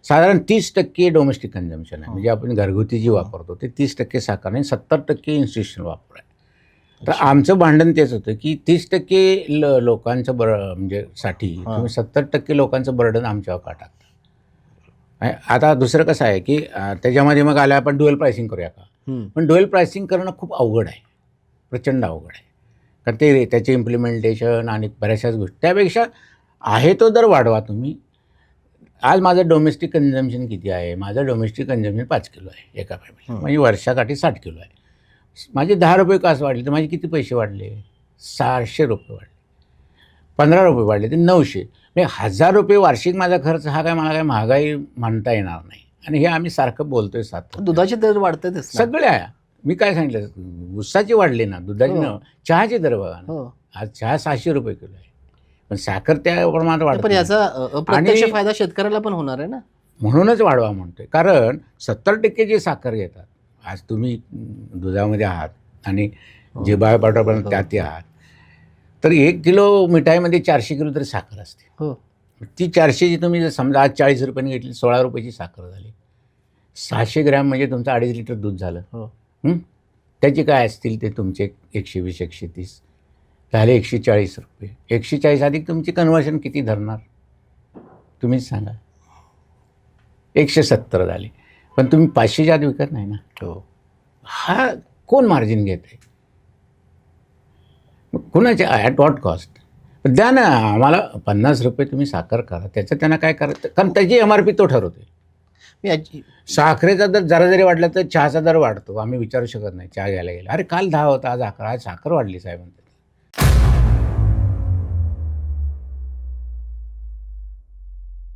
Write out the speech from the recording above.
साधारण 30% domestic consumption आहे. म्हणजे आपण घरगुती जी वापरतो ते 30% साखर आणि 70% इन्स्टिट्यूशनल वापर आहे. तर आमचं भांडण तेच होतं की 30% लोकांचं म्हणजे साठी तुम्ही 70% लोकांचं बर्डन आमच्यावर का टाकता. आता दुसरं कसं आहे की त्याच्यामध्ये मग आलं आपण ड्युअल प्राइसिंग करूया का. पण ड्युअल प्राइसिंग करणं खूप अवघड आहे, प्रचंड अवघड आहे. कारण ते त्याचे इम्प्लिमेंटेशन आणि बऱ्याचशाच गोष्टी. त्यापेक्षा आहे तो दर वाढवा तुम्ही. आज माझं डोमेस्टिक कन्झम्पशन किती आहे. माझं डोमेस्टिक कन्झम्पशन 5 किलो आहे एका फॅमिली, म्हणजे वर्षाकाठी 60 किलो आहे. माझे 10 रुपये कास वाढले तर माझे किती पैसे वाढले. 600 रुपये वाढले. 15 रुपये वाढले ते 900. म्हणजे 1000 रुपये वार्षिक माझा खर्च हा काय मला काय महागाई म्हणता येणार नाही. आणि हे आम्ही सारखं बोलतोय सारखं. दुधाचे दर वाढतात सगळ्या. मी काय सांगितलं, उसाचे वाढले ना, दुधाचे न, चहाचे दर बघा ना. आज चहा 600 रुपये किलो आहे, पण साखर त्या प्रमाणात वाढत. पण याचा अप्रत्यक्ष फायदा शेतकऱ्याला पण होणार आहे ना. म्हणूनच वाढवा म्हणतोय. कारण 70% जे साखर घेतात, आज तुम्ही दुधामध्ये आहात आणि जे बायोपॉटरपर्यंत त्यात आहात, तर 1 किलो मिठाईमध्ये 400 किलो तरी साखर असते. ती 400ची तुम्ही जर समजा आज 40 रुपयांनी घेतली, 16 रुपयाची साखर झाली. 600 ग्रॅम म्हणजे तुमचं 2.5 लिटर दूध झालं. त्याचे काय असतील ते तुमचे 120-130 झाले 140 रुपये. 140 अधिक तुमची कन्व्हर्शन किती धरणार तुम्हीच सांगा. 170 झाले. पण तुम्ही 500च्या आत विकत नाही ना. हा कोण मार्जिन घेत आहे. कुणाच्या ॲट व्हॉट कॉस्ट. द्या ना आम्हाला 50 रुपये तुम्ही साखर करा, त्याचं त्यांना काय करायचं. कारण त्याची MRP तो ठरवते. साखरेचा दर जरा जरी वाढला तर चहाचा दर वाढतो. आम्ही विचारू शकत नाही. चहा घ्यायला गेला, अरे काल 10 होता आज 11, आज साखर वाढली साहेब म्हणतात.